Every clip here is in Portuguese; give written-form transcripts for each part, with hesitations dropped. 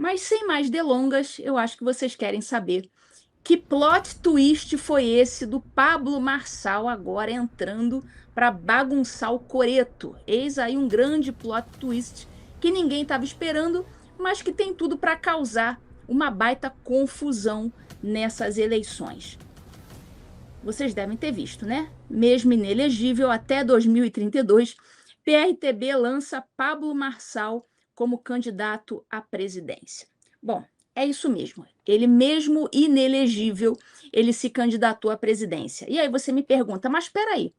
Mas sem mais delongas, eu acho que vocês querem saber que plot twist foi esse do Pablo Marçal agora entrando para bagunçar o coreto. Eis aí um grande plot twist que ninguém estava esperando, mas que tem tudo para causar uma baita confusão nessas eleições. Vocês devem ter visto, né? Mesmo inelegível até 2032, PRTB lança Pablo Marçal como candidato à presidência. Bom, é isso mesmo. Ele mesmo inelegível, ele se candidatou à presidência. E aí você me pergunta, mas espera aí,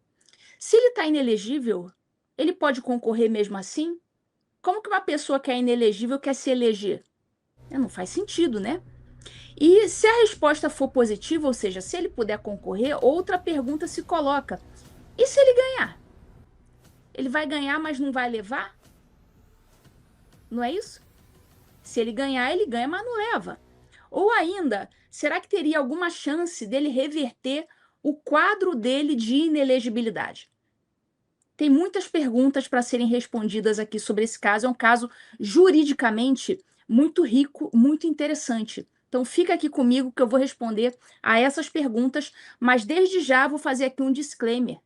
se ele está inelegível, ele pode concorrer mesmo assim? Como que uma pessoa que é inelegível quer se eleger? Não faz sentido, né? E se a resposta for positiva, ou seja, se ele puder concorrer, outra pergunta se coloca: e se ele ganhar? Ele vai ganhar, mas não vai levar? Não é isso? Se ele ganhar, ele ganha, mas não leva. Ou ainda, será que teria alguma chance dele reverter o quadro dele de inelegibilidade? Tem muitas perguntas para serem respondidas aqui sobre esse caso. É um caso juridicamente muito rico, muito interessante. Então fica aqui comigo que eu vou responder a essas perguntas, mas desde já vou fazer aqui um disclaimer,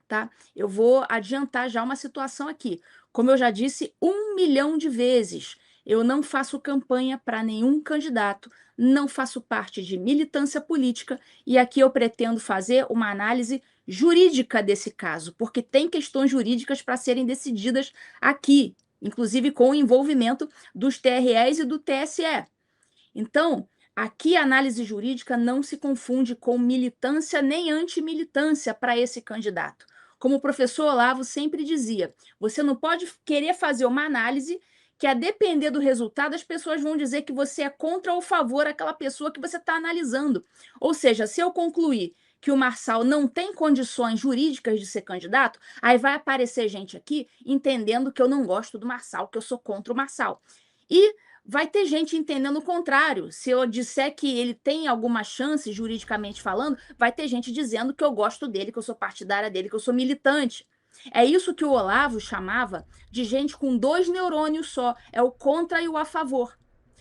tá? Eu vou adiantar já uma situação aqui. Como eu já disse 1 milhão de vezes, eu não faço campanha para nenhum candidato, não faço parte de militância política e aqui eu pretendo fazer uma análise jurídica desse caso, porque tem questões jurídicas para serem decididas aqui, inclusive com o envolvimento dos TREs e do TSE. Então, aqui a análise jurídica não se confunde com militância nem antimilitância para esse candidato. Como o professor Olavo sempre dizia, você não pode querer fazer uma análise que, a depender do resultado, as pessoas vão dizer que você é contra ou a favor daquela pessoa que você está analisando. Ou seja, se eu concluir que o Marçal não tem condições jurídicas de ser candidato, aí vai aparecer gente aqui entendendo que eu não gosto do Marçal, que eu sou contra o Marçal. E vai ter gente entendendo o contrário. Se eu disser que ele tem alguma chance, juridicamente falando, vai ter gente dizendo que eu gosto dele, que eu sou partidária dele, que eu sou militante. É isso que o Olavo chamava de gente com dois neurônios só, é o contra e o a favor.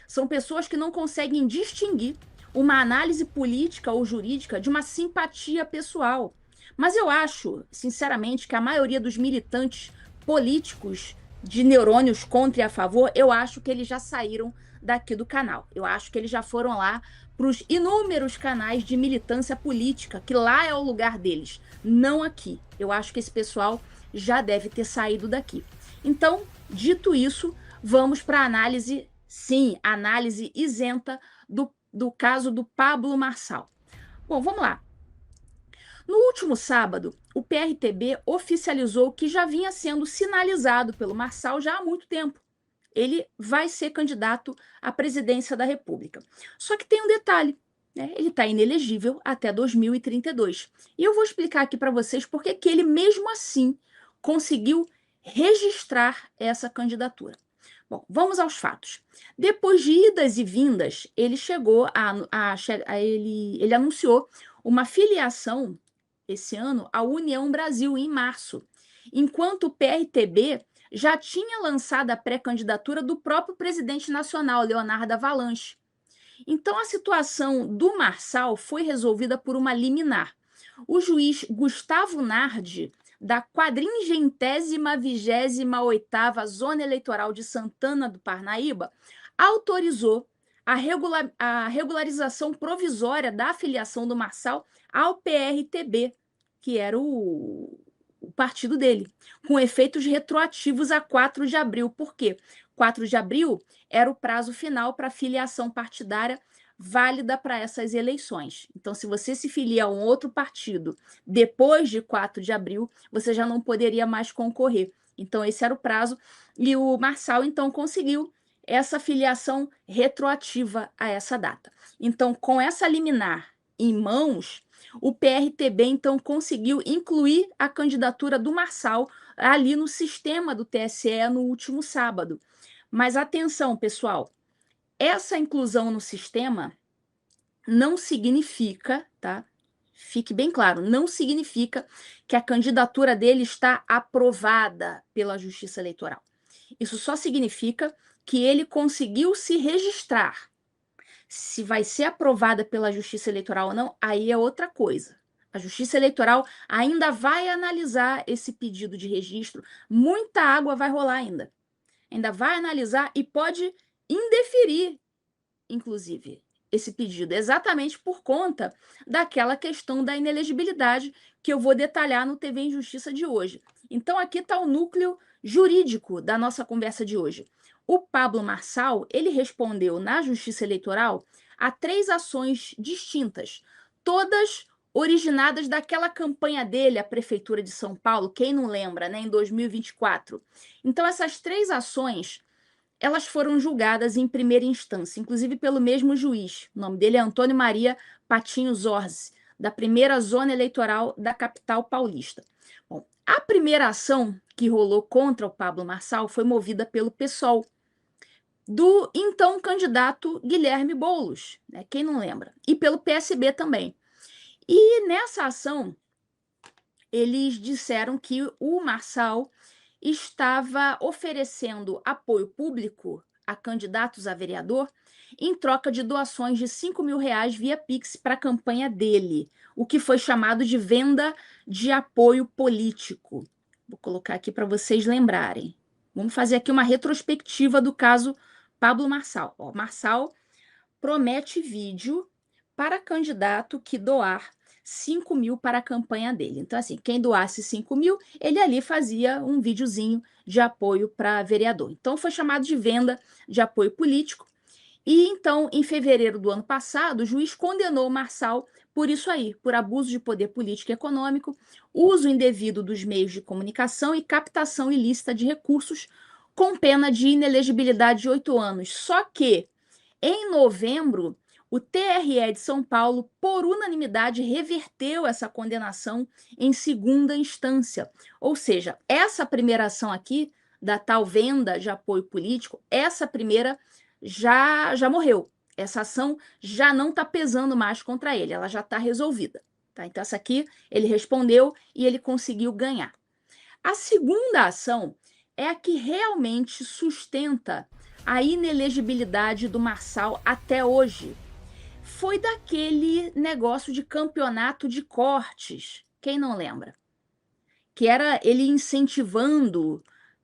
São pessoas que não conseguem distinguir uma análise política ou jurídica de uma simpatia pessoal. Mas eu acho, sinceramente, que a maioria dos militantes políticos de neurônios contra e a favor, eu acho que eles já saíram daqui do canal. Eu acho que eles já foram lá para os inúmeros canais de militância política, que lá é o lugar deles, não aqui. Eu acho que esse pessoal já deve ter saído daqui. Então, dito isso, vamos para a análise, sim, análise isenta do caso do Pablo Marçal. Bom, vamos lá. No último sábado, o PRTB oficializou o que já vinha sendo sinalizado pelo Marçal já há muito tempo. Ele vai ser candidato à presidência da República. Só que tem um detalhe, né? Ele está inelegível até 2032. E eu vou explicar aqui para vocês por que ele, mesmo assim, conseguiu registrar essa candidatura. Bom, vamos aos fatos. Depois de idas e vindas, ele chegou ele anunciou uma filiação esse ano à União Brasil em março, enquanto o PRTB já tinha lançado a pré-candidatura do próprio presidente nacional, Leonardo Avalanche. Então a situação do Marçal foi resolvida por uma liminar. O juiz Gustavo Nardi, da 428ª Zona Eleitoral de Santana do Parnaíba, autorizou a regularização provisória da filiação do Marçal ao PRTB, que era o partido dele, com efeitos retroativos a 4 de abril. Por quê? 4 de abril era o prazo final para a filiação partidária válida para essas eleições. Então, se você se filia a um outro partido depois de 4 de abril, você já não poderia mais concorrer. Então, esse era o prazo. E o Marçal, então, conseguiu essa filiação retroativa a essa data. Então, com essa liminar em mãos, o PRTB, então, conseguiu incluir a candidatura do Marçal ali no sistema do TSE no último sábado. Mas atenção, pessoal, essa inclusão no sistema não significa, tá? Fique bem claro, não significa que a candidatura dele está aprovada pela Justiça Eleitoral. Isso só significa que ele conseguiu se registrar. Se vai ser aprovada pela Justiça Eleitoral ou não, aí é outra coisa. A Justiça Eleitoral ainda vai analisar esse pedido de registro. Muita água vai rolar ainda. Ainda vai analisar e pode indeferir, inclusive, esse pedido, exatamente por conta daquela questão da inelegibilidade que eu vou detalhar no TV em Justiça de hoje. Então, aqui está o núcleo jurídico da nossa conversa de hoje. O Pablo Marçal, ele respondeu na Justiça Eleitoral a 3 ações distintas, todas originadas daquela campanha dele, a Prefeitura de São Paulo, quem não lembra, né, em 2024. Então, essas 3 ações, elas foram julgadas em primeira instância, inclusive pelo mesmo juiz. O nome dele é Antônio Maria Patinho Zorzi, da primeira zona eleitoral da capital paulista. Bom, a primeira ação que rolou contra o Pablo Marçal foi movida pelo PSOL, do então candidato Guilherme Boulos, né, quem não lembra, e pelo PSB também. E nessa ação, eles disseram que o Marçal estava oferecendo apoio público a candidatos a vereador em troca de doações de R$ 5.000 via Pix para a campanha dele, o que foi chamado de venda de apoio político. Vou colocar aqui para vocês lembrarem. Vamos fazer aqui uma retrospectiva do caso Pablo Marçal. Ó, Marçal promete vídeo para candidato que doar 5.000 para a campanha dele. Então, assim, quem doasse 5.000, ele ali fazia um videozinho de apoio para vereador. Então, foi chamado de venda de apoio político. E então, em fevereiro do ano passado, o juiz condenou o Marçal por isso aí, por abuso de poder político e econômico, uso indevido dos meios de comunicação e captação ilícita de recursos, com pena de inelegibilidade de 8 anos. Só que, em novembro, o TRE de São Paulo, por unanimidade, reverteu essa condenação em segunda instância. Ou seja, essa primeira ação aqui, da tal venda de apoio político, essa primeira já morreu. Essa ação já não está pesando mais contra ele, ela já está resolvida. Tá? Então, essa aqui ele respondeu e ele conseguiu ganhar. A segunda ação é a que realmente sustenta a inelegibilidade do Marçal até hoje. Foi daquele negócio de campeonato de cortes, quem não lembra? Que era ele incentivando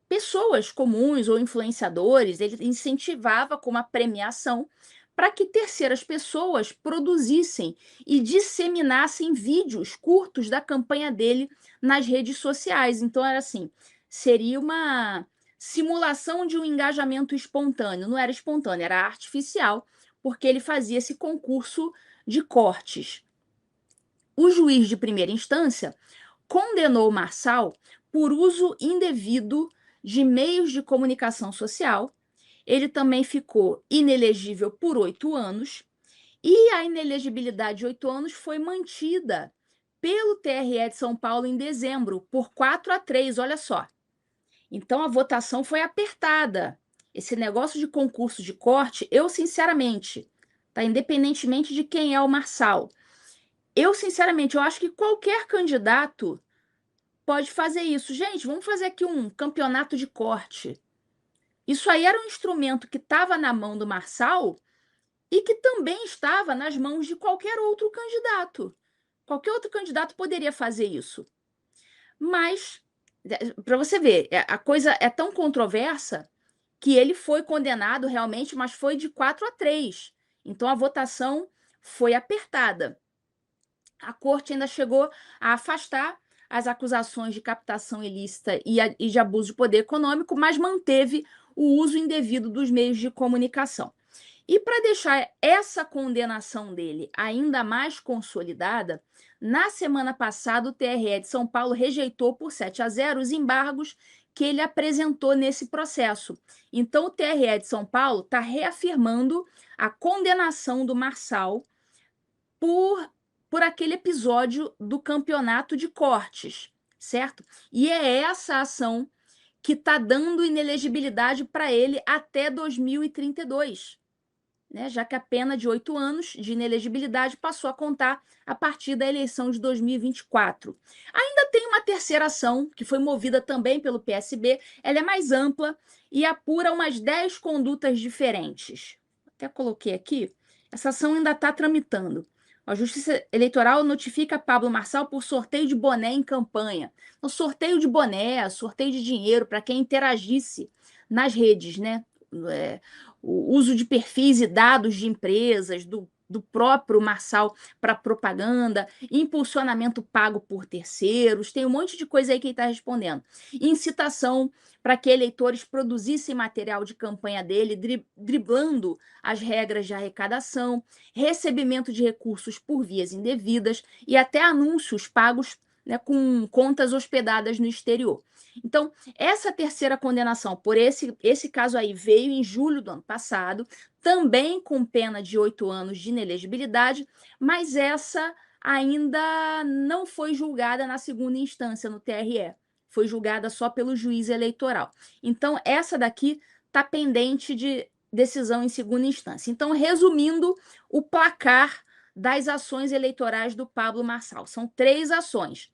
pessoas comuns ou influenciadores, ele incentivava com uma premiação para que terceiras pessoas produzissem e disseminassem vídeos curtos da campanha dele nas redes sociais. Então, era assim, seria uma simulação de um engajamento espontâneo. Não era espontâneo, era artificial, porque ele fazia esse concurso de cortes. O juiz de primeira instância condenou Marçal por uso indevido de meios de comunicação social. Ele também ficou inelegível por 8 anos e a inelegibilidade de 8 anos foi mantida pelo TRE de São Paulo em dezembro, por 4-3, olha só. Então, a votação foi apertada. Esse negócio de concurso de corte, eu, sinceramente, tá, independentemente de quem é o Marçal, eu, sinceramente, eu acho que qualquer candidato pode fazer isso. Gente, vamos fazer aqui um campeonato de corte. Isso aí era um instrumento que estava na mão do Marçal e que também estava nas mãos de qualquer outro candidato. Qualquer outro candidato poderia fazer isso. Mas, para você ver, a coisa é tão controversa que ele foi condenado realmente, mas foi de 4-3. Então, a votação foi apertada. A corte ainda chegou a afastar as acusações de captação ilícita e de abuso de poder econômico, mas manteve o uso indevido dos meios de comunicação. E para deixar essa condenação dele ainda mais consolidada, na semana passada o TRE de São Paulo rejeitou por 7-0 os embargos que ele apresentou nesse processo. Então o TRE de São Paulo está reafirmando a condenação do Marçal por aquele episódio do campeonato de cortes, certo? E é essa ação que está dando inelegibilidade para ele até 2032. né, já que a pena de 8 anos de inelegibilidade passou a contar a partir da eleição de 2024. Ainda tem uma terceira ação, que foi movida também pelo PSB, ela é mais ampla e apura umas 10 condutas diferentes. Até coloquei aqui, essa ação ainda está tramitando. A Justiça Eleitoral notifica Pablo Marçal por sorteio de boné em campanha. Então, sorteio de boné, sorteio de dinheiro para quem interagisse nas redes, né? O uso de perfis e dados de empresas, do próprio Marçal para propaganda, impulsionamento pago por terceiros, tem um monte de coisa aí que ele está respondendo. Incitação para que eleitores produzissem material de campanha dele, driblando as regras de arrecadação, recebimento de recursos por vias indevidas e até anúncios pagos, né, com contas hospedadas no exterior. Então, essa terceira condenação por esse caso aí veio em julho do ano passado, também com pena de 8 anos de inelegibilidade, mas essa ainda não foi julgada na segunda instância, no TRE. Foi julgada só pelo juiz eleitoral. Então, essa daqui está pendente de decisão em segunda instância. Então, resumindo o placar das ações eleitorais do Pablo Marçal. São 3 ações.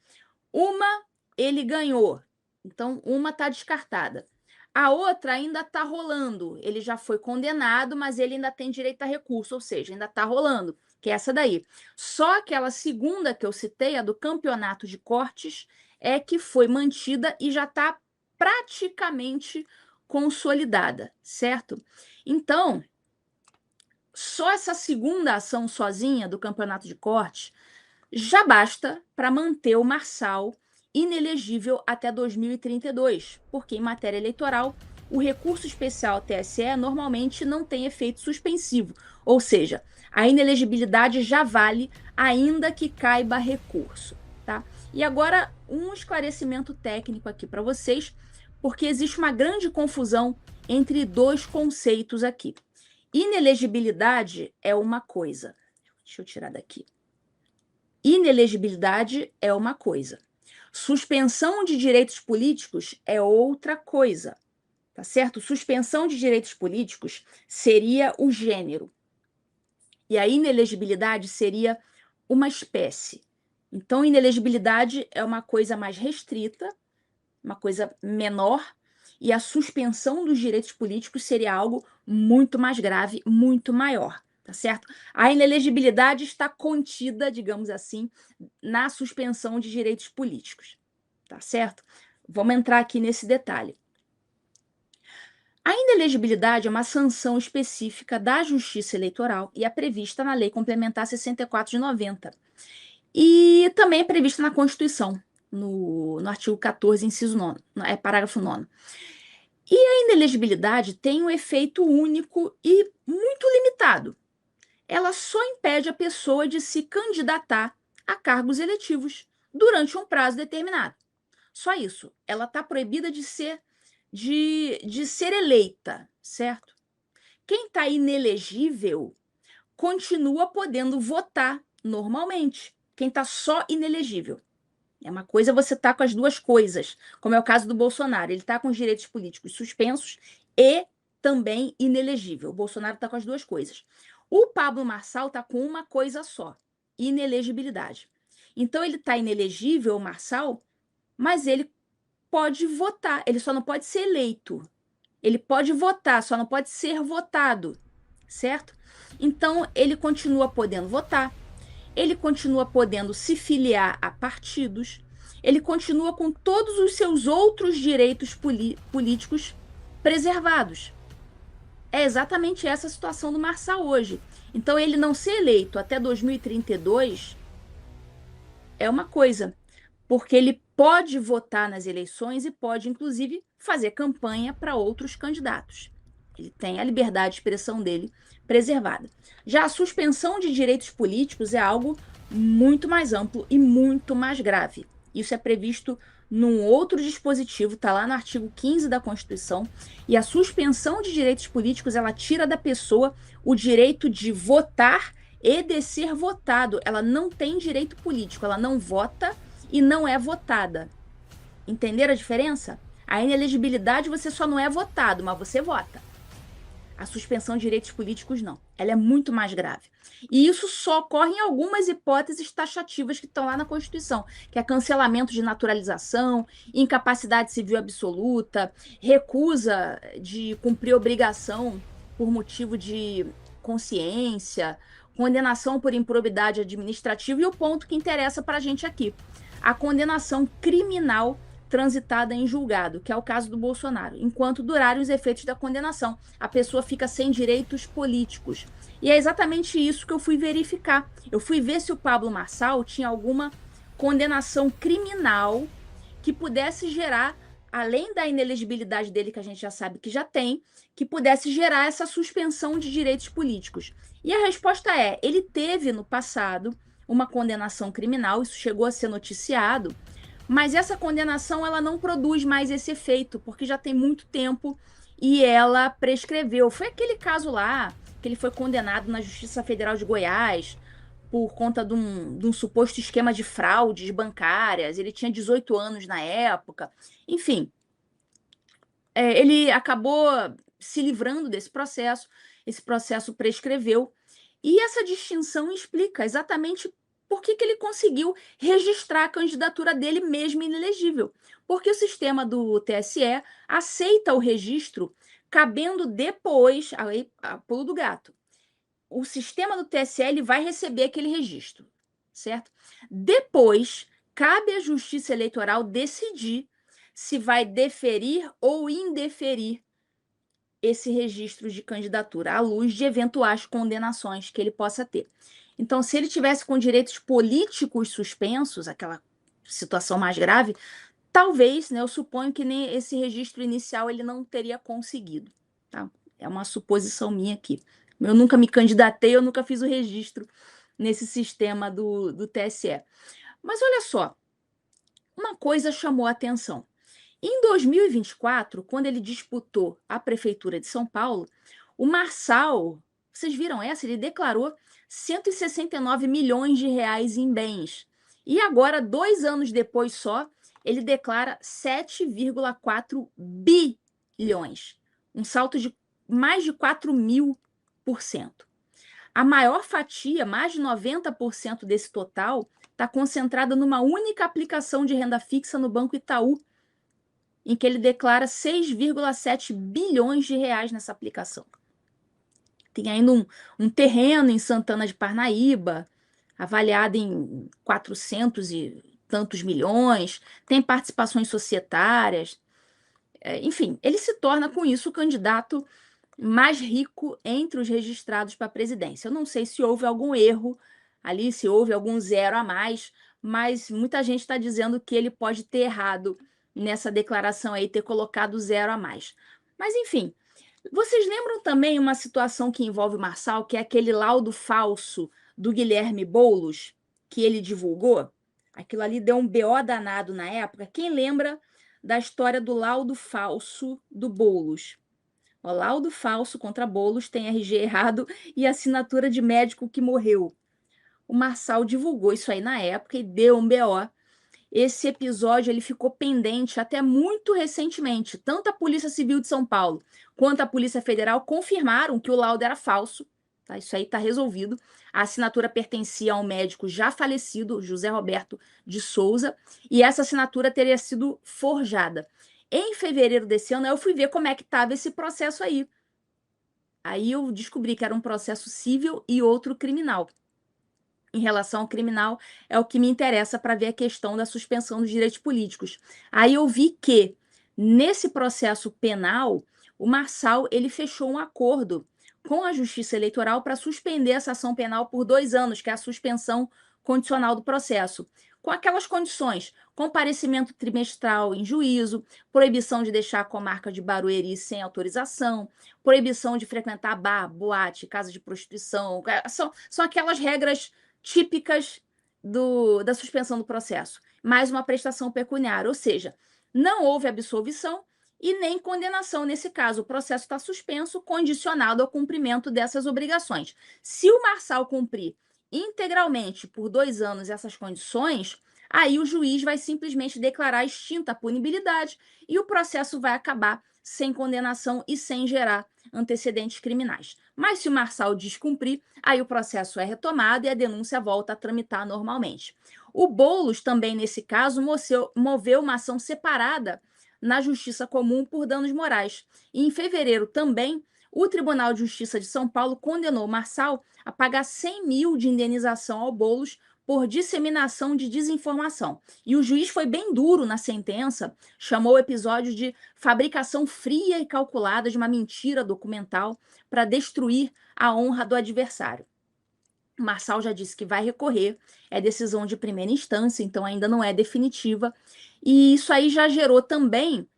Uma, ele ganhou. Então, uma está descartada. A outra ainda está rolando. Ele já foi condenado, mas ele ainda tem direito a recurso, ou seja, ainda está rolando, que é essa daí. Só aquela segunda que eu citei, a do campeonato de cortes, é que foi mantida e já está praticamente consolidada, certo? Então, só essa segunda ação sozinha do campeonato de cortes já basta para manter o Marçal inelegível até 2032, porque em matéria eleitoral, o recurso especial TSE normalmente não tem efeito suspensivo, ou seja, a inelegibilidade já vale ainda que caiba recurso, tá? E agora um esclarecimento técnico aqui para vocês, porque existe uma grande confusão entre 2 conceitos aqui. Inelegibilidade é uma coisa. Deixa eu tirar daqui. Inelegibilidade é uma coisa. Suspensão de direitos políticos é outra coisa, tá certo? Suspensão de direitos políticos seria o gênero. E a inelegibilidade seria uma espécie. Então, inelegibilidade é uma coisa mais restrita, uma coisa menor, e a suspensão dos direitos políticos seria algo muito mais grave, muito maior. Tá certo? A inelegibilidade está contida, digamos assim, na suspensão de direitos políticos. Tá certo? Vamos entrar aqui nesse detalhe. A inelegibilidade é uma sanção específica da Justiça Eleitoral e é prevista na Lei Complementar 64 de 90. E também é prevista na Constituição, no artigo 14, inciso 9, parágrafo 9. E a inelegibilidade tem um efeito único e muito limitado. Ela só impede a pessoa de se candidatar a cargos eletivos durante um prazo determinado. Só isso. Ela está proibida de ser eleita, certo? Quem está inelegível continua podendo votar normalmente. Quem está só inelegível. É uma coisa você tá com as duas coisas, como é o caso do Bolsonaro. Ele está com os direitos políticos suspensos e também inelegível. O Bolsonaro está com as duas coisas. O Pablo Marçal está com uma coisa só, inelegibilidade. Então, ele está inelegível, o Marçal, mas ele pode votar, ele só não pode ser eleito. Ele pode votar, só não pode ser votado, certo? Então, ele continua podendo votar, ele continua podendo se filiar a partidos, ele continua com todos os seus outros direitos políticos preservados. É exatamente essa a situação do Marçal hoje. Então, ele não ser eleito até 2032 é uma coisa, porque ele pode votar nas eleições e pode, inclusive, fazer campanha para outros candidatos. Ele tem a liberdade de expressão dele preservada. Já a suspensão de direitos políticos é algo muito mais amplo e muito mais grave. Isso é previsto num outro dispositivo, está lá no artigo 15 da Constituição, e a suspensão de direitos políticos, ela tira da pessoa o direito de votar e de ser votado. Ela não tem direito político, ela não vota e não é votada. Entenderam a diferença? A inelegibilidade você só não é votado, mas você vota. A suspensão de direitos políticos, não. Ela é muito mais grave. E isso só ocorre em algumas hipóteses taxativas que estão lá na Constituição, que é cancelamento de naturalização, incapacidade civil absoluta, recusa de cumprir obrigação por motivo de consciência, condenação por improbidade administrativa e o ponto que interessa para a gente aqui, a condenação criminal transitada em julgado, que é o caso do Bolsonaro. Enquanto durarem os efeitos da condenação, a pessoa fica sem direitos políticos. E é exatamente isso que eu fui verificar. Eu fui ver se o Pablo Marçal tinha alguma condenação criminal que pudesse gerar, além da inelegibilidade dele, que a gente já sabe que já tem, que pudesse gerar essa suspensão de direitos políticos. E a resposta é: ele teve no passado uma condenação criminal, isso chegou a ser noticiado, mas essa condenação ela não produz mais esse efeito, porque já tem muito tempo e ela prescreveu. Foi aquele caso lá, que ele foi condenado na Justiça Federal de Goiás por conta de um suposto esquema de fraudes bancárias. Ele tinha 18 anos na época. Enfim, ele acabou se livrando desse processo, esse processo prescreveu, e essa distinção explica exatamente por que ele conseguiu registrar a candidatura dele mesmo inelegível. Porque o sistema do TSE aceita o registro cabendo depois, aí, pulo do gato, o sistema do TSE ele vai receber aquele registro, certo? Depois, cabe à Justiça Eleitoral decidir se vai deferir ou indeferir esse registro de candidatura, à luz de eventuais condenações que ele possa ter. Então, se ele tivesse com direitos políticos suspensos, aquela situação mais grave, talvez, né, eu suponho que nem esse registro inicial ele não teria conseguido. Tá? É uma suposição minha aqui. Eu nunca me candidatei, eu nunca fiz o registro nesse sistema do TSE. Mas olha só, uma coisa chamou a atenção. Em 2024, quando ele disputou a prefeitura de São Paulo, o Marçal, vocês viram essa? Ele declarou 169 milhões de reais em bens. E agora, 2 anos depois só, ele declara 7,4 bilhões. Um salto de mais de 4.000%. A maior fatia, mais de 90% desse total, está concentrada numa única aplicação de renda fixa no Banco Itaú, em que ele declara 6,7 bilhões de reais nessa aplicação. Tem ainda um terreno em Santana de Parnaíba, avaliado em 400 e tantos milhões, tem participações societárias. Enfim, ele se torna com isso o candidato mais rico entre os registrados para a presidência. Eu não sei se houve algum erro ali, se houve algum zero a mais, mas muita gente está dizendo que ele pode ter errado nessa declaração aí, ter colocado zero a mais. Mas, enfim, vocês lembram também uma situação que envolve o Marçal, que é aquele laudo falso do Guilherme Boulos, que ele divulgou? Aquilo ali deu um BO danado na época. Quem lembra da história do laudo falso do Boulos? O laudo falso contra Boulos tem RG errado e assinatura de médico que morreu. O Marçal divulgou isso aí na época e deu um BO. Esse episódio ele ficou pendente até muito recentemente. Tanto a Polícia Civil de São Paulo quanto a Polícia Federal confirmaram que o laudo era falso. Tá? Isso aí está resolvido. A assinatura pertencia a um médico já falecido, José Roberto de Souza, e essa assinatura teria sido forjada. Em fevereiro desse ano, eu fui ver como é que estava esse processo aí. Aí eu descobri que era um processo civil e outro criminal. Em relação ao criminal, é o que me interessa para ver a questão da suspensão dos direitos políticos. Aí eu vi que, nesse processo penal, o Marçal ele fechou um acordo com a Justiça Eleitoral para suspender essa ação penal por 2 anos, que é a suspensão condicional do processo, com aquelas condições: comparecimento trimestral em juízo, proibição de deixar a comarca de Barueri sem autorização, proibição de frequentar bar, boate, casa de prostituição. São aquelas regras típicas da suspensão do processo, mais uma prestação pecuniária, ou seja, não houve absolvição e nem condenação nesse caso. O processo está suspenso, condicionado ao cumprimento dessas obrigações. Se o Marçal cumprir integralmente por 2 anos essas condições, aí o juiz vai simplesmente declarar extinta a punibilidade e o processo vai acabar sem condenação e sem gerar antecedentes criminais. Mas se o Marçal descumprir, aí o processo é retomado e a denúncia volta a tramitar normalmente. O Boulos também, nesse caso, moveu uma ação separada na Justiça Comum por danos morais. E em fevereiro também, o Tribunal de Justiça de São Paulo condenou Marçal a pagar 100 mil de indenização ao Boulos por disseminação de desinformação. E o juiz foi bem duro na sentença, chamou o episódio de fabricação fria e calculada de uma mentira documental para destruir a honra do adversário. Marçal já disse que vai recorrer, é decisão de primeira instância, então ainda não é definitiva. E isso aí já gerou também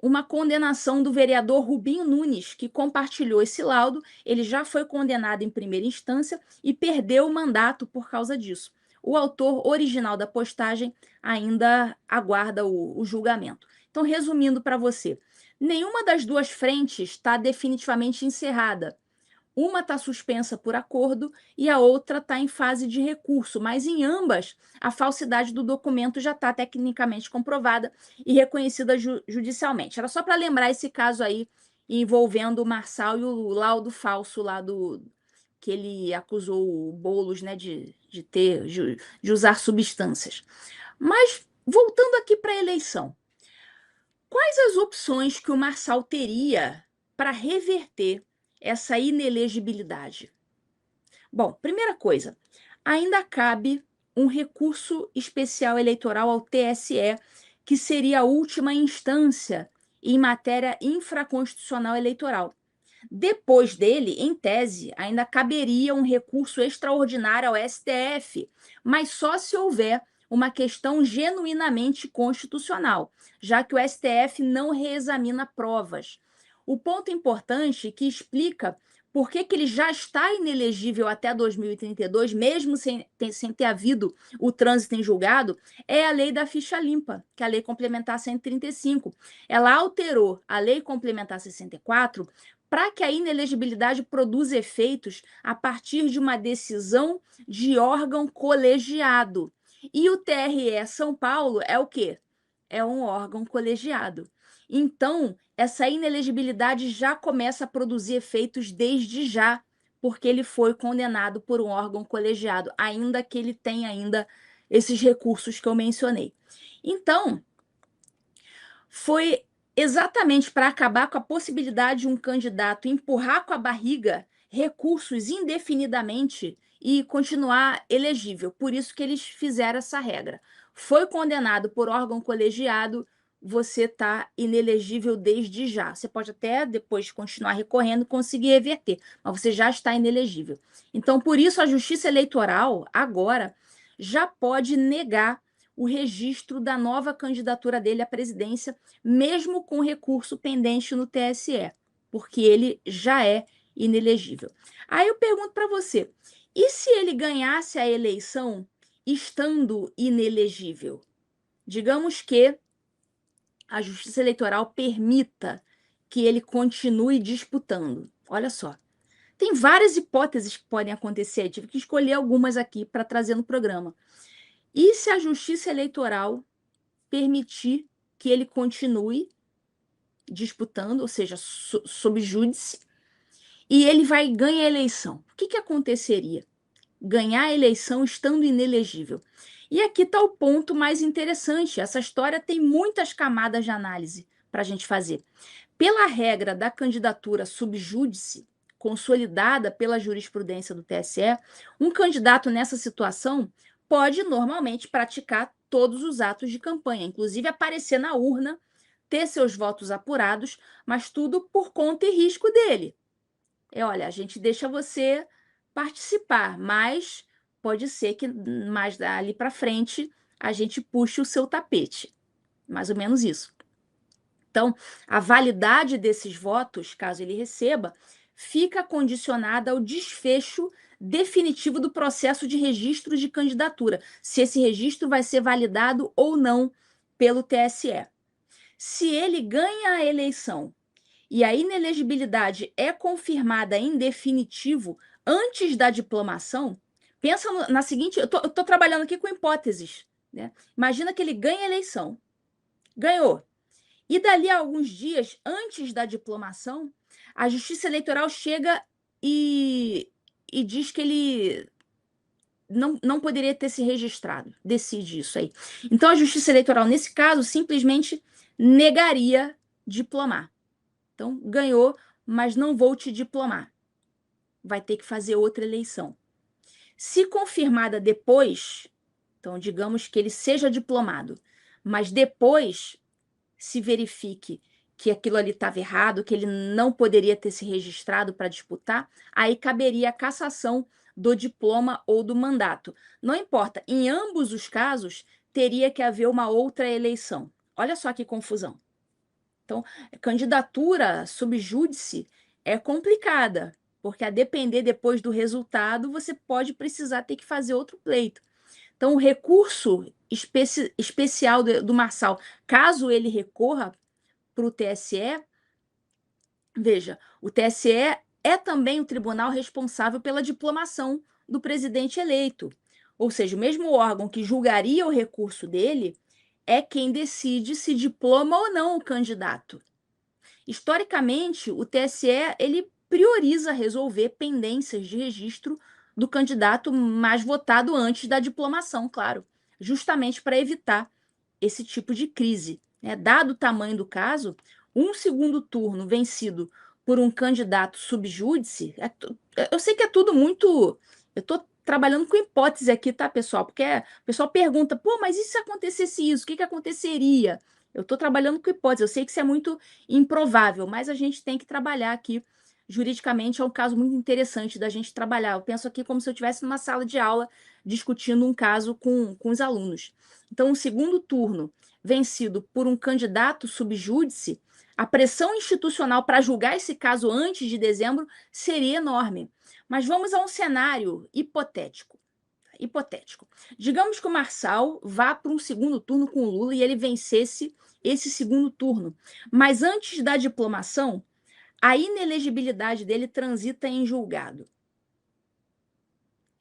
uma condenação do vereador Rubinho Nunes, que compartilhou esse laudo. Ele já foi condenado em primeira instância e perdeu o mandato por causa disso. O autor original da postagem ainda aguarda o julgamento. Então, resumindo para você, nenhuma das duas frentes está definitivamente encerrada. Uma está suspensa por acordo e a outra está em fase de recurso, mas em ambas a falsidade do documento já está tecnicamente comprovada e reconhecida judicialmente. Era só para lembrar esse caso aí envolvendo o Marçal e o laudo falso lá do que ele acusou o Boulos, né, de usar substâncias. Mas voltando aqui para a eleição, quais as opções que o Marçal teria para reverter essa inelegibilidade? Bom, primeira coisa, ainda cabe um recurso especial eleitoral ao TSE, que seria a última instância em matéria infraconstitucional eleitoral. Depois dele, em tese, ainda caberia um recurso extraordinário ao STF, mas só se houver uma questão genuinamente constitucional, já que o STF não reexamina provas. O ponto importante que explica por que ele já está inelegível até 2032, mesmo sem ter havido o trânsito em julgado, é a lei da ficha limpa, que é a lei complementar 135. Ela alterou a lei complementar 64 para que a inelegibilidade produza efeitos a partir de uma decisão de órgão colegiado. E o TRE São Paulo é o quê? É um órgão colegiado. Então, essa inelegibilidade já começa a produzir efeitos desde já, porque ele foi condenado por um órgão colegiado, ainda que ele tenha ainda esses recursos que eu mencionei. Então, foi exatamente para acabar com a possibilidade de um candidato empurrar com a barriga recursos indefinidamente e continuar elegível. Por isso que eles fizeram essa regra. Foi condenado por órgão colegiado, você está inelegível desde já. Você pode até depois continuar recorrendo e conseguir reverter, mas você já está inelegível. Então, por isso, a Justiça Eleitoral, agora, já pode negar o registro da nova candidatura dele à presidência, mesmo com recurso pendente no TSE, porque ele já é inelegível. Aí eu pergunto para você, e se ele ganhasse a eleição estando inelegível? Digamos que a Justiça Eleitoral permita que ele continue disputando. Olha só, tem várias hipóteses que podem acontecer, eu tive que escolher algumas aqui para trazer no programa. E se a Justiça Eleitoral permitir que ele continue disputando, ou seja, sob júdice, e ele vai ganhar a eleição? O que aconteceria? Ganhar a eleição estando inelegível. E aqui está o ponto mais interessante. Essa história tem muitas camadas de análise para a gente fazer. Pela regra da candidatura sub júdice, consolidada pela jurisprudência do TSE, um candidato nessa situação pode normalmente praticar todos os atos de campanha, inclusive aparecer na urna, ter seus votos apurados, mas tudo por conta e risco dele. Olha, a gente deixa você participar, mas pode ser que mais dali para frente a gente puxe o seu tapete. Mais ou menos isso. Então, a validade desses votos, caso ele receba, fica condicionada ao desfecho definitivo do processo de registro de candidatura, se esse registro vai ser validado ou não pelo TSE. Se ele ganha a eleição e a inelegibilidade é confirmada em definitivo antes da diplomação, pensa na seguinte, eu tô trabalhando aqui com hipóteses, né? Imagina que ele ganha a eleição. Ganhou. E dali a alguns dias, antes da diplomação, a Justiça Eleitoral chega e, e diz que ele não poderia ter se registrado. Decide isso aí. Então, a Justiça Eleitoral, nesse caso, simplesmente negaria diplomar. Então, ganhou, mas não vou te diplomar. Vai ter que fazer outra eleição. Se confirmada depois, então, digamos que ele seja diplomado, mas depois se verifique que aquilo ali estava errado, que ele não poderia ter se registrado para disputar, aí caberia a cassação do diploma ou do mandato. Não importa, em ambos os casos, teria que haver uma outra eleição. Olha só que confusão. Então, candidatura sub júdice é complicada, porque a depender depois do resultado, você pode precisar ter que fazer outro pleito. Então, o recurso especial do Marçal, caso ele recorra para o TSE, veja, o TSE é também o tribunal responsável pela diplomação do presidente eleito. Ou seja, o mesmo órgão que julgaria o recurso dele é quem decide se diploma ou não o candidato. Historicamente, o TSE ele prioriza resolver pendências de registro do candidato mais votado antes da diplomação, claro, justamente para evitar esse tipo de crise, né? Dado o tamanho do caso, um segundo turno vencido por um candidato sub júdice, eu sei que é tudo muito. Eu estou trabalhando com hipótese aqui, tá, pessoal? Porque o pessoal pergunta, pô, mas e se acontecesse isso? O que, que aconteceria? Eu estou trabalhando com hipótese, eu sei que isso é muito improvável, mas a gente tem que trabalhar aqui juridicamente, é um caso muito interessante da gente trabalhar. Eu penso aqui como se eu estivesse numa sala de aula discutindo um caso com os alunos. Então, o segundo turno vencido por um candidato sub júdice, a pressão institucional para julgar esse caso antes de dezembro seria enorme. Mas vamos a um cenário hipotético. Hipotético. Digamos que o Marçal vá para um segundo turno com o Lula e ele vencesse esse segundo turno. Mas antes da diplomação, a inelegibilidade dele transita em julgado.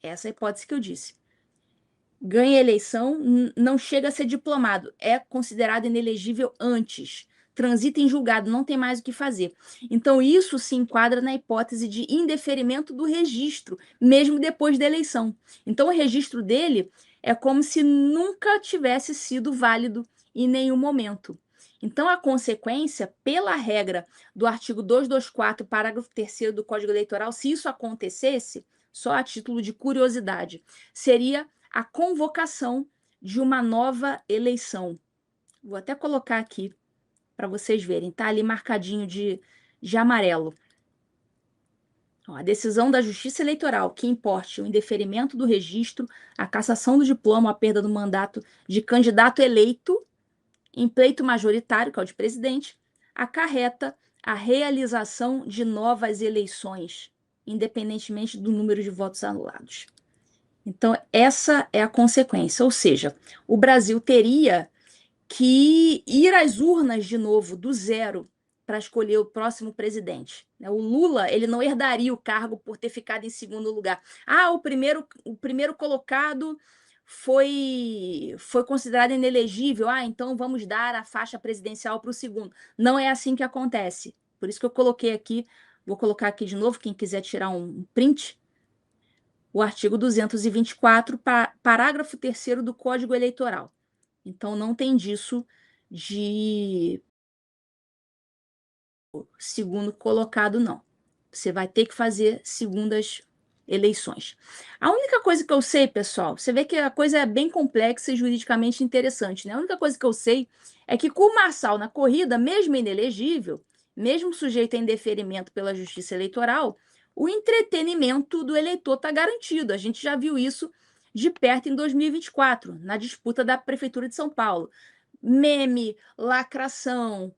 Essa é a hipótese que eu disse. Ganha a eleição, não chega a ser diplomado, é considerado inelegível antes, transita em julgado, não tem mais o que fazer. Então, isso se enquadra na hipótese de indeferimento do registro, mesmo depois da eleição. Então, o registro dele é como se nunca tivesse sido válido em nenhum momento. Então, a consequência, pela regra do artigo 224, parágrafo 3º do Código Eleitoral, se isso acontecesse, só a título de curiosidade, seria a convocação de uma nova eleição. Vou até colocar aqui para vocês verem, tá ali marcadinho de amarelo. Ó, a decisão da Justiça Eleitoral que importe o indeferimento do registro, a cassação do diploma, a perda do mandato de candidato eleito em pleito majoritário, que é o de presidente, acarreta a realização de novas eleições, independentemente do número de votos anulados. Então, essa é a consequência, ou seja, o Brasil teria que ir às urnas de novo, do zero, para escolher o próximo presidente. O Lula ele não herdaria o cargo por ter ficado em segundo lugar. Ah, o primeiro colocado foi considerado inelegível. Ah, então vamos dar a faixa presidencial para o segundo. Não é assim que acontece. Por isso que eu coloquei aqui, vou colocar aqui de novo, quem quiser tirar um print, o artigo 224, parágrafo 3º do Código Eleitoral. Então, não tem disso de segundo colocado, não. Você vai ter que fazer segundas eleições. A única coisa que eu sei, pessoal, você vê que a coisa é bem complexa e juridicamente interessante, né? A única coisa que eu sei é que com o Marçal na corrida, mesmo inelegível, mesmo sujeito a indeferimento pela Justiça Eleitoral, o entretenimento do eleitor está garantido. A gente já viu isso de perto em 2024, na disputa da Prefeitura de São Paulo. Meme, lacração,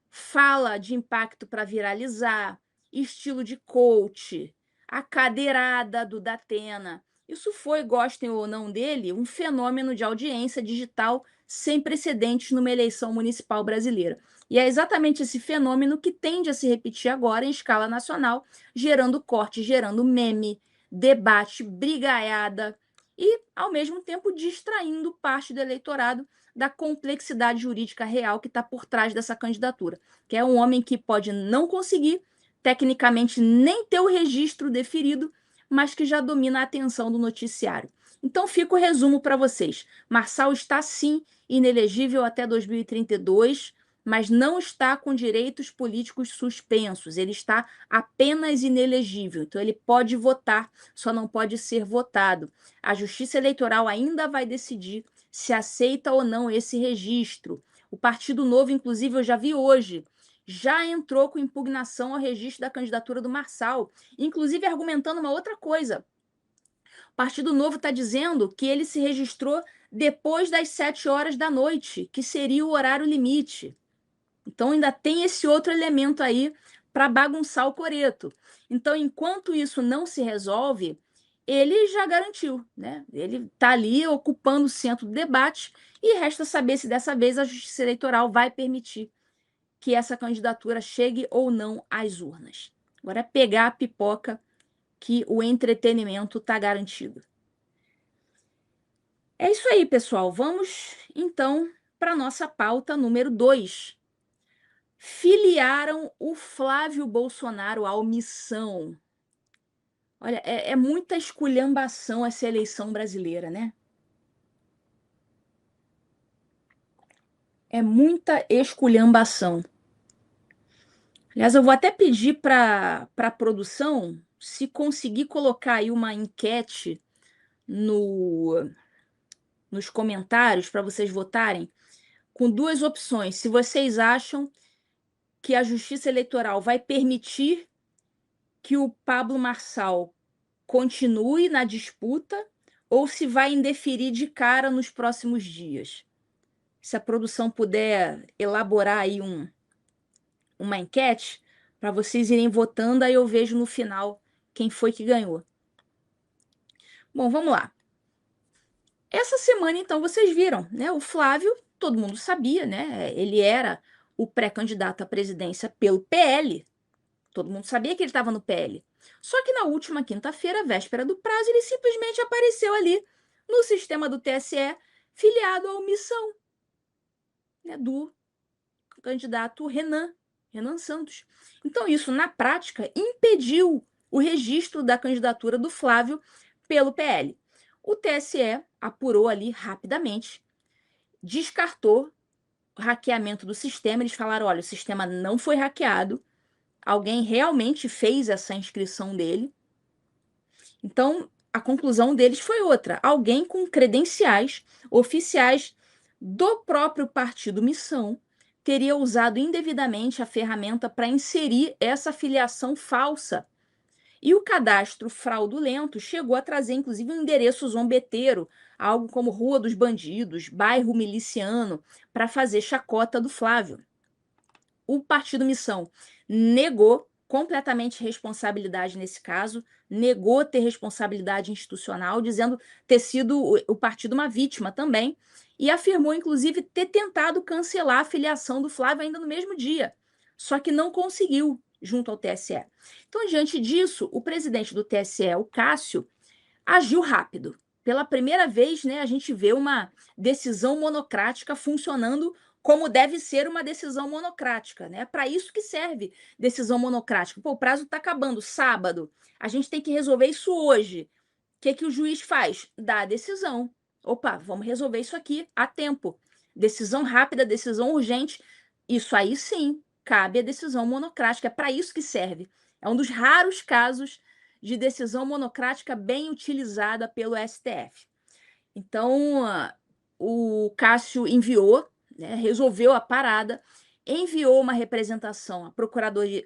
fala de impacto para viralizar, estilo de coach, a cadeirada do Datena. Isso foi, gostem ou não dele, um fenômeno de audiência digital sem precedentes numa eleição municipal brasileira. E é exatamente esse fenômeno que tende a se repetir agora em escala nacional, gerando corte, gerando meme, debate, brigaiada e, ao mesmo tempo, distraindo parte do eleitorado da complexidade jurídica real que está por trás dessa candidatura, que é um homem que pode não conseguir, tecnicamente, nem ter o registro deferido, mas que já domina a atenção do noticiário. Então, fica o resumo para vocês. Marçal está, sim, inelegível até 2032, mas não está com direitos políticos suspensos. Ele está apenas inelegível. Então, ele pode votar, só não pode ser votado. A Justiça Eleitoral ainda vai decidir se aceita ou não esse registro. O Partido Novo, inclusive, eu já vi hoje, já entrou com impugnação ao registro da candidatura do Marçal, inclusive argumentando uma outra coisa. O Partido Novo está dizendo que ele se registrou depois das 7 horas da noite, que seria o horário limite. Então, ainda tem esse outro elemento aí para bagunçar o coreto. Então, enquanto isso não se resolve, ele já garantiu, né? Ele está ali ocupando o centro do debate e resta saber se dessa vez a Justiça Eleitoral vai permitir que essa candidatura chegue ou não às urnas. Agora é pegar a pipoca que o entretenimento está garantido. É isso aí, pessoal. Vamos, então, para a nossa pauta número 2. Filiaram o Flávio Bolsonaro à omissão. Olha, é muita esculhambação essa eleição brasileira, né? É muita esculhambação. Aliás, eu vou até pedir para a produção se conseguir colocar aí uma enquete nos comentários para vocês votarem, com duas opções. Se vocês acham que a Justiça Eleitoral vai permitir que o Pablo Marçal continue na disputa ou se vai indeferir de cara nos próximos dias. Se a produção puder elaborar aí uma enquete para vocês irem votando, aí eu vejo no final quem foi que ganhou. Bom, vamos lá. Essa semana, então, vocês viram, né? O Flávio, todo mundo sabia, né? Ele era o pré-candidato à presidência pelo PL. Todo mundo sabia que ele estava no PL. Só que na última quinta-feira, véspera do prazo, ele simplesmente apareceu ali no sistema do TSE, filiado à omissão, né, do candidato Renan Santos. Então, isso, na prática, impediu o registro da candidatura do Flávio pelo PL. O TSE apurou ali rapidamente, descartou o hackeamento do sistema. Eles falaram: olha, o sistema não foi hackeado, alguém realmente fez essa inscrição dele. Então, a conclusão deles foi outra: alguém com credenciais oficiais do próprio partido Missão teria usado indevidamente a ferramenta para inserir essa filiação falsa. E o cadastro fraudulento chegou a trazer, inclusive, um endereço zombeteiro, algo como Rua dos Bandidos, bairro miliciano, para fazer chacota do Flávio. O partido Missão negou completamente responsabilidade nesse caso, negou ter responsabilidade institucional, dizendo ter sido o partido uma vítima também, e afirmou, inclusive, ter tentado cancelar a filiação do Flávio ainda no mesmo dia, só que não conseguiu junto ao TSE. Então, diante disso, o presidente do TSE, o Cássio, agiu rápido. Pela primeira vez, né, a gente vê uma decisão monocrática funcionando como deve ser uma decisão monocrática, né? Para isso que serve decisão monocrática. Pô, o prazo está acabando, sábado. A gente tem que resolver isso hoje. O que o juiz faz? Dá a decisão. Opa, vamos resolver isso aqui a tempo. Decisão rápida, decisão urgente. Isso aí sim, cabe a decisão monocrática. É para isso que serve. É um dos raros casos de decisão monocrática bem utilizada pelo STF. Então, o Cássio enviou, né, resolveu a parada, enviou uma representação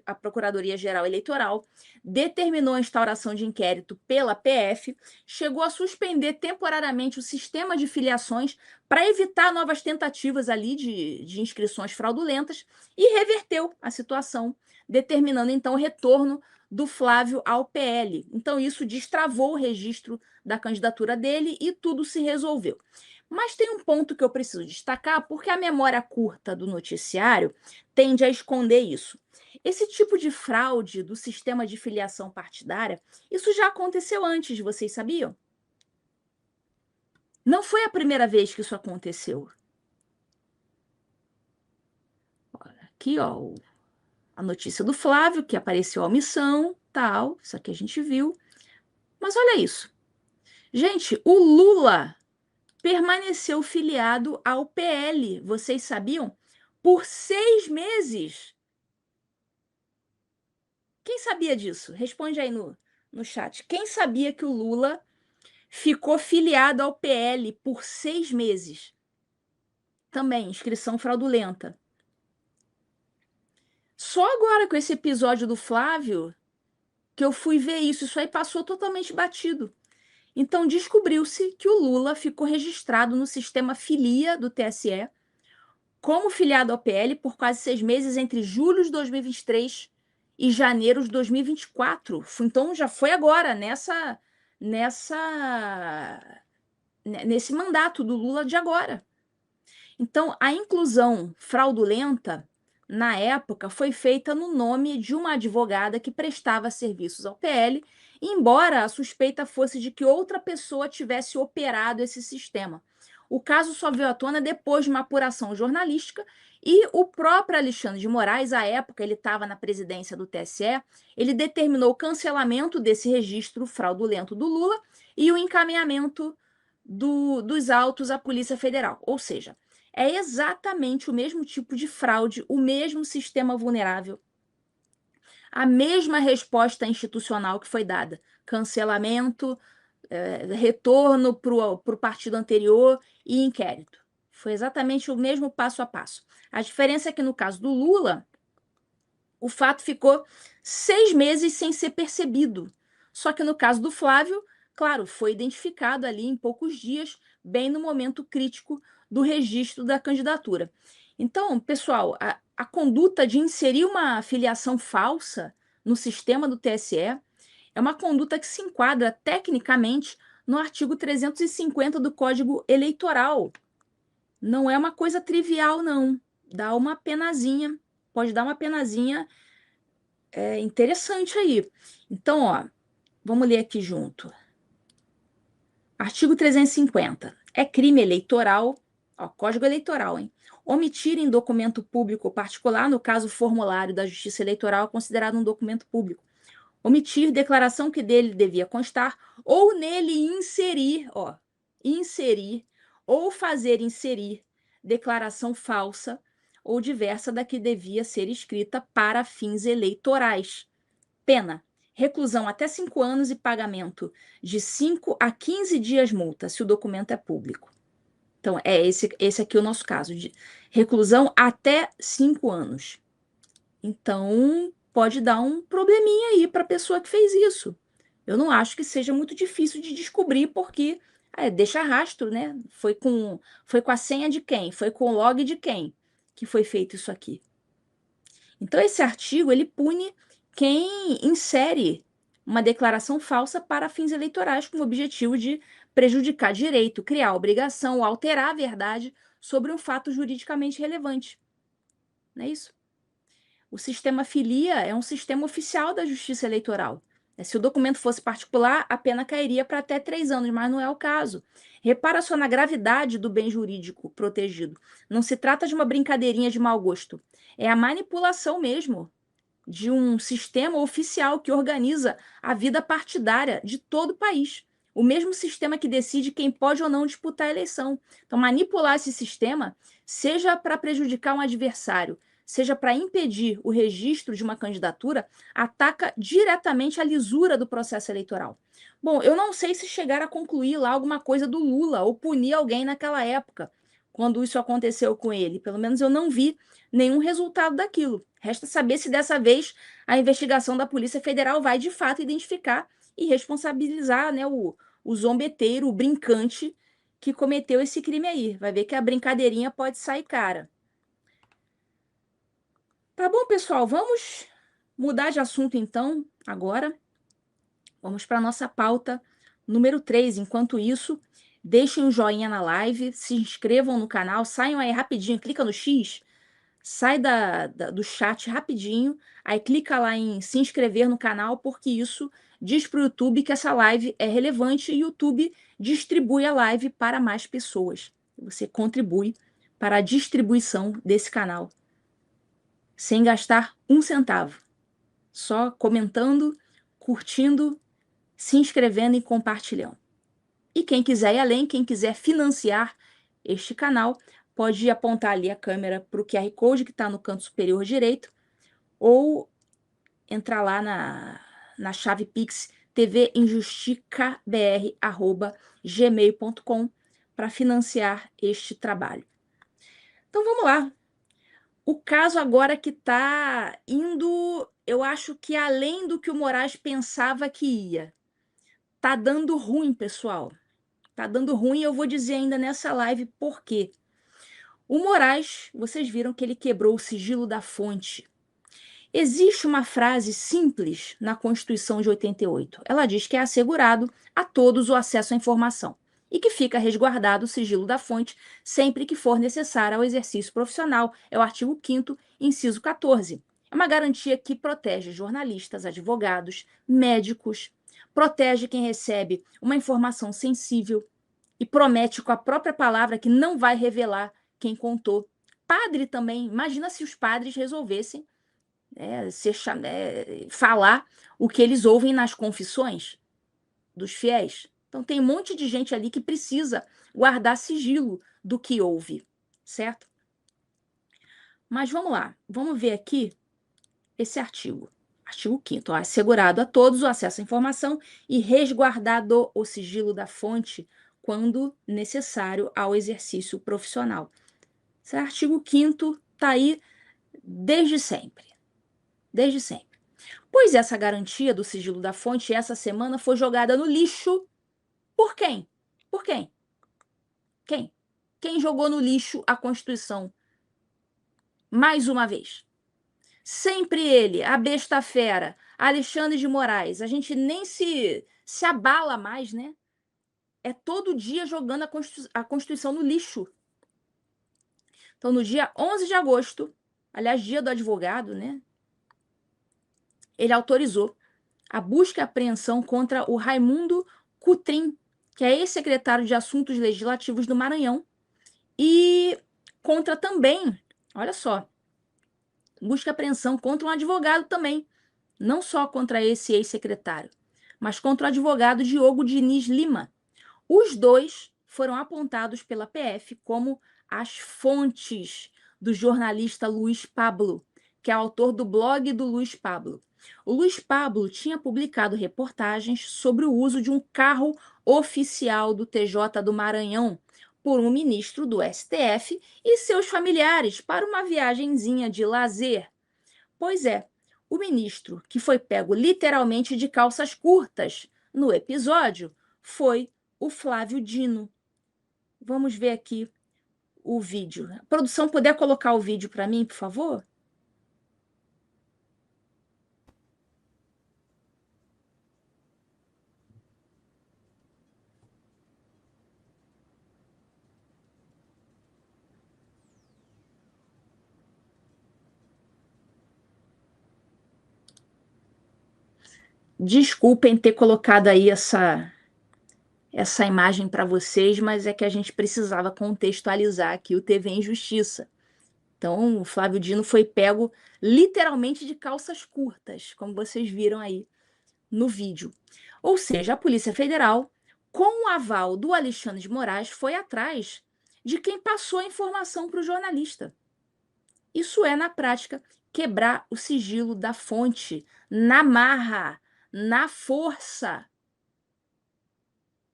à Procuradoria-Geral Eleitoral, determinou a instauração de inquérito pela PF, chegou a suspender temporariamente o sistema de filiações para evitar novas tentativas ali de inscrições fraudulentas e reverteu a situação, determinando então o retorno do Flávio ao PL. Então, isso destravou o registro da candidatura dele e tudo se resolveu. Mas tem um ponto que eu preciso destacar, porque a memória curta do noticiário tende a esconder isso. Esse tipo de fraude do sistema de filiação partidária, isso já aconteceu antes, vocês sabiam? Não foi a primeira vez que isso aconteceu. Olha, aqui, ó, a notícia do Flávio, que apareceu a omissão, tal, isso aqui a gente viu. Mas olha isso. Gente, o Lula permaneceu filiado ao PL, vocês sabiam? Por 6 meses. Quem sabia disso? Responde aí no chat. Quem sabia que o Lula ficou filiado ao PL por 6 meses? Também, inscrição fraudulenta. Só agora com esse episódio do Flávio que eu fui ver isso. Isso aí passou totalmente batido. Então, descobriu-se que o Lula ficou registrado no sistema Filia do TSE como filiado ao PL por quase 6 meses entre julho de 2023 e janeiro de 2024. Então, já foi agora, nesse mandato do Lula de agora. Então, a inclusão fraudulenta, na época, foi feita no nome de uma advogada que prestava serviços ao PL, embora a suspeita fosse de que outra pessoa tivesse operado esse sistema. O caso só veio à tona depois de uma apuração jornalística e o próprio Alexandre de Moraes, à época ele estava na presidência do TSE, ele determinou o cancelamento desse registro fraudulento do Lula e o encaminhamento dos autos à Polícia Federal. Ou seja, é exatamente o mesmo tipo de fraude, o mesmo sistema vulnerável, a mesma resposta institucional que foi dada: cancelamento, retorno para o partido anterior e inquérito. Foi exatamente o mesmo passo a passo. A diferença é que no caso do Lula, o fato ficou 6 meses sem ser percebido. Só que no caso do Flávio, claro, foi identificado ali em poucos dias, bem no momento crítico do registro da candidatura. Então, pessoal, a conduta de inserir uma filiação falsa no sistema do TSE é uma conduta que se enquadra tecnicamente no artigo 350 do Código Eleitoral. Não é uma coisa trivial, não. Dá uma penazinha, pode dar uma penazinha interessante aí. Então, ó, vamos ler aqui junto. Artigo 350. É crime eleitoral, ó, Código Eleitoral, hein? Omitir em documento público ou particular, no caso formulário da Justiça Eleitoral, é considerado um documento público. Omitir declaração que dele devia constar ou nele inserir, ó, inserir ou fazer inserir declaração falsa ou diversa da que devia ser escrita para fins eleitorais. Pena: reclusão até 5 anos e pagamento de 5 a 15 dias multa, se o documento é público. Então, é esse aqui o nosso caso, de reclusão até 5 anos. Então, pode dar um probleminha aí para a pessoa que fez isso. Eu não acho que seja muito difícil de descobrir, porque deixa rastro, né? Foi com a senha de quem? Foi com o log de quem que foi feito isso aqui? Então, esse artigo, ele pune quem insere uma declaração falsa para fins eleitorais com o objetivo de prejudicar direito, criar obrigação ou alterar a verdade sobre um fato juridicamente relevante. Não é isso? O sistema filia é um sistema oficial da Justiça Eleitoral. Se o documento fosse particular, a pena cairia para até 3 anos, mas não é o caso. Repara só na gravidade do bem jurídico protegido. Não se trata de uma brincadeirinha de mau gosto. É a manipulação mesmo de um sistema oficial que organiza a vida partidária de todo o país. O mesmo sistema que decide quem pode ou não disputar a eleição. Então, manipular esse sistema, seja para prejudicar um adversário, seja para impedir o registro de uma candidatura, ataca diretamente a lisura do processo eleitoral. Bom, eu não sei se chegar a concluir lá alguma coisa do Lula ou punir alguém naquela época, quando isso aconteceu com ele. Pelo menos eu não vi nenhum resultado daquilo. Resta saber se dessa vez a investigação da Polícia Federal vai de fato identificar e responsabilizar, né, o zombeteiro, o brincante que cometeu esse crime aí. Vai ver que a brincadeirinha pode sair cara. Tá bom, pessoal, vamos mudar de assunto então, agora. Vamos para a nossa pauta número 3. Enquanto isso, deixem um joinha na live, se inscrevam no canal, saiam aí rapidinho, clica no X, sai do chat rapidinho, aí clica lá em se inscrever no canal, porque isso diz para o YouTube que essa live é relevante e o YouTube distribui a live para mais pessoas. Você contribui para a distribuição desse canal, sem gastar um centavo. Só comentando, curtindo, se inscrevendo e compartilhando. E quem quiser ir além, quem quiser financiar este canal, pode apontar ali a câmera para o QR Code que está no canto superior direito, ou entrar lá na chave Pix tvinjusticabr@gmail.com para financiar este trabalho. Então vamos lá. O caso agora que está indo, eu acho que além do que o Moraes pensava que ia. Tá dando ruim, pessoal. Tá dando ruim, eu vou dizer ainda nessa live por quê. O Moraes, vocês viram que ele quebrou o sigilo da fonte. Existe uma frase simples na Constituição de 88. Ela diz que é assegurado a todos o acesso à informação e que fica resguardado o sigilo da fonte sempre que for necessário ao exercício profissional. É o artigo 5º, inciso 14. É uma garantia que protege jornalistas, advogados, médicos, protege quem recebe uma informação sensível e promete com a própria palavra que não vai revelar quem contou. Padre também, imagina se os padres resolvessem falar o que eles ouvem nas confissões dos fiéis. Então tem um monte de gente ali que precisa guardar sigilo do que ouve, certo? Mas vamos lá, vamos ver aqui esse artigo. Artigo 5º, assegurado a todos o acesso à informação e resguardado o sigilo da fonte quando necessário ao exercício profissional. Esse artigo 5º está aí desde sempre. Desde sempre. Pois essa garantia do sigilo da fonte essa semana foi jogada no lixo. Por quem? Por quem? Quem? Quem jogou no lixo a Constituição? Mais uma vez. Sempre ele, a besta fera, Alexandre de Moraes. A gente nem se abala mais, né? É todo dia jogando a Constituição no lixo. Então, no dia 11 de agosto, aliás, dia do advogado, né? Ele autorizou a busca e apreensão contra o Raimundo Cutrim, que é ex-secretário de Assuntos Legislativos do Maranhão, e contra também, olha só, busca e apreensão contra um advogado também, não só contra esse ex-secretário, mas contra o advogado Diogo Diniz Lima. Os dois foram apontados pela PF como as fontes do jornalista Luiz Pablo, que é autor do blog do Luiz Pablo. O Luiz Pablo tinha publicado reportagens sobre o uso de um carro oficial do TJ do Maranhão por um ministro do STF e seus familiares para uma viagenzinha de lazer. Pois é, o ministro, que foi pego literalmente de calças curtas no episódio, foi o Flávio Dino. Vamos ver aqui o vídeo. A produção, puder colocar o vídeo para mim, por favor? Desculpem ter colocado aí essa imagem para vocês, mas é que a gente precisava contextualizar aqui o TV em Justiça. Então, o Flávio Dino foi pego literalmente de calças curtas, como vocês viram aí no vídeo. Ou seja, a Polícia Federal, com o aval do Alexandre de Moraes, foi atrás de quem passou a informação para o jornalista. Isso é, na prática, quebrar o sigilo da fonte, na marra, na força.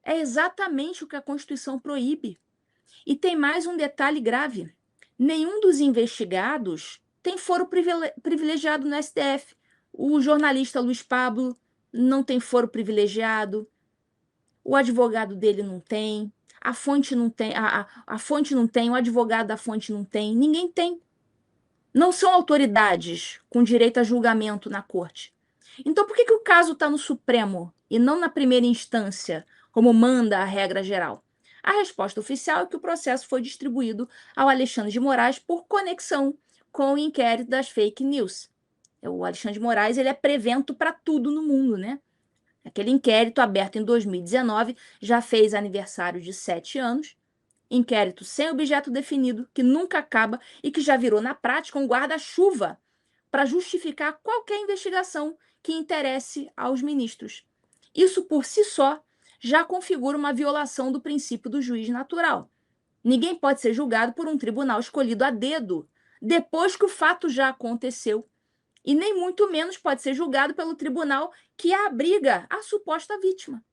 É exatamente o que a Constituição proíbe. E tem mais um detalhe grave. Nenhum dos investigados tem foro privilegiado no STF. O jornalista Luiz Pablo não tem foro privilegiado, o advogado dele não tem, a fonte não tem, a fonte não tem, o advogado da fonte não tem, ninguém tem. Não são autoridades com direito a julgamento na corte. Então, por que o caso está no Supremo e não na primeira instância, como manda a regra geral? A resposta oficial é que o processo foi distribuído ao Alexandre de Moraes por conexão com o inquérito das fake news. O Alexandre de Moraes, ele é prevento para tudo no mundo, né? Aquele inquérito aberto em 2019 já fez aniversário de 7 anos. Inquérito sem objeto definido, que nunca acaba e que já virou, na prática, um guarda-chuva para justificar qualquer investigação que interesse aos ministros. Isso, por si só, já configura uma violação do princípio do juiz natural. Ninguém pode ser julgado por um tribunal escolhido a dedo, depois que o fato já aconteceu. E nem muito menos pode ser julgado pelo tribunal que abriga a suposta vítima.